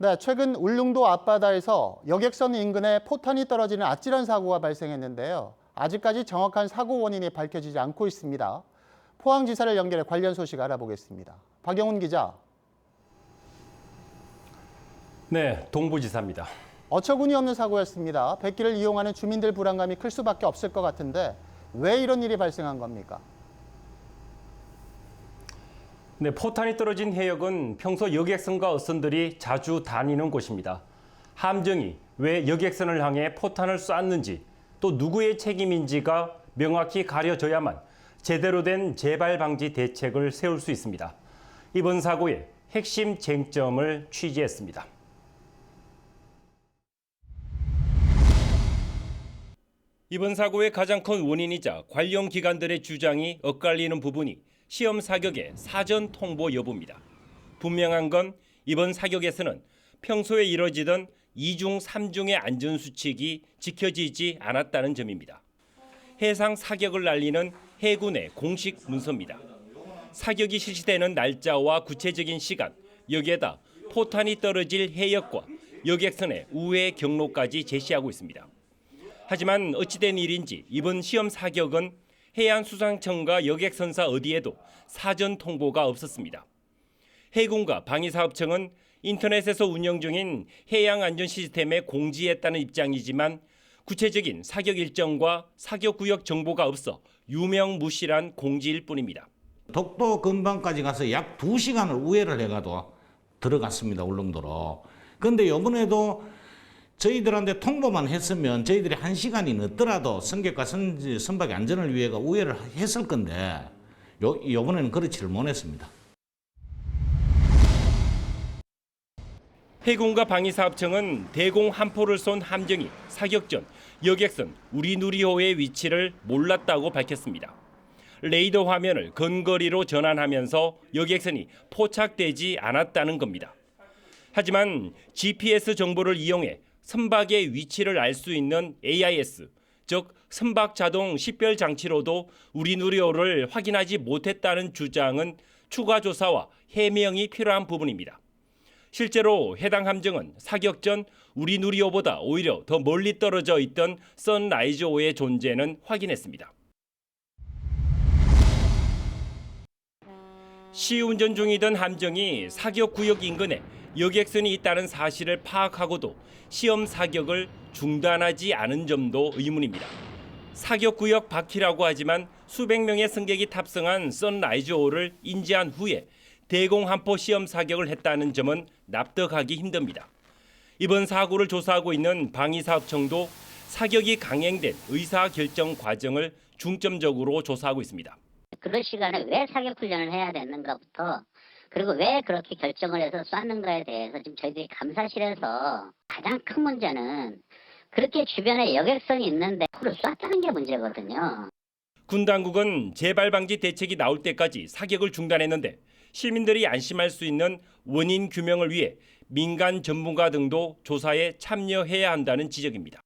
네, 최근 울릉도 앞바다에서 여객선 인근에 포탄이 떨어지는 아찔한 사고가 발생했는데요. 아직까지 정확한 사고 원인이 밝혀지지 않고 있습니다. 포항지사를 연결해 관련 소식 알아보겠습니다. 박영훈 기자. 네, 동부지사입니다. 어처구니 없는 사고였습니다. 백길을 이용하는 주민들 불안감이 클 수밖에 없을 것 같은데 왜 이런 일이 발생한 겁니까? 네, 포탄이 떨어진 해역은 평소 여객선과 어선들이 자주 다니는 곳입니다. 함정이 왜 여객선을 향해 포탄을 쐈는지 또 누구의 책임인지가 명확히 가려져야만 제대로 된 재발 방지 대책을 세울 수 있습니다. 이번 사고의 핵심 쟁점을 취재했습니다. 이번 사고의 가장 큰 원인이자 관련 기관들의 주장이 엇갈리는 부분이 시험 사격의 사전 통보 여부입니다. 분명한 건 이번 사격에서는 평소에 이뤄지던 2중, 3중의 안전수칙이 지켜지지 않았다는 점입니다. 해상 사격을 알리는 해군의 공식 문서입니다. 사격이 실시되는 날짜와 구체적인 시간, 여기에다 포탄이 떨어질 해역과 여객선의 우회 경로까지 제시하고 있습니다. 하지만 어찌된 일인지 이번 시험 사격은 해양수산청과 여객선사 어디에도 사전 통보가 없었습니다. 해군과 방위사업청은 인터넷에서 운영 중인 해양안전 시스템에 공지했다는 입장이지만 구체적인 사격 일정과 사격 구역 정보가 없어 유명무실한 공지일 뿐입니다. 독도 근방까지 가서 약 2시간을 우회를 해가도 들어갔습니다, 울릉도로. 그런데 이번에도 저희들한테 통보만 했으면 저희들이 1시간이 늦더라도 승객과 선박의 안전을 위해 우회를 했을 건데 이번에는 그렇지를 못했습니다. 해군과 방위사업청은 대공 함포를 쏜 함정이 사격 전 여객선 우리누리호의 위치를 몰랐다고 밝혔습니다. 레이더 화면을 근거리로 전환하면서 여객선이 포착되지 않았다는 겁니다. 하지만 GPS 정보를 이용해 선박의 위치를 알 수 있는 AIS, 즉 선박 자동 식별 장치로도 우리누리호를 확인하지 못했다는 주장은 추가 조사와 해명이 필요한 부분입니다. 실제로 해당 함정은 사격 전 우리누리호보다 오히려 더 멀리 떨어져 있던 선라이즈호의 존재는 확인했습니다. 시운전 중이던 함정이 사격 구역 인근에 여객선이 있다는 사실을 파악하고도 시험 사격을 중단하지 않은 점도 의문입니다. 사격 구역 바퀴라고 하지만 수백 명의 승객이 탑승한 선라이즈호를 인지한 후에 대공함포 시험 사격을 했다는 점은 납득하기 힘듭니다. 이번 사고를 조사하고 있는 방위사업청도 사격이 강행된 의사결정 과정을 중점적으로 조사하고 있습니다. 그런 시간에 왜 사격 훈련을 해야 되는가부터 그리고 왜 그렇게 결정을 해서 쐈는가에 대해서 지금 저희들이 감사실에서 가장 큰 문제는 그렇게 주변에 여객선이 있는데 그걸 쐈다는 게 문제거든요. 군 당국은 재발 방지 대책이 나올 때까지 사격을 중단했는데 시민들이 안심할 수 있는 원인 규명을 위해 민간 전문가 등도 조사에 참여해야 한다는 지적입니다.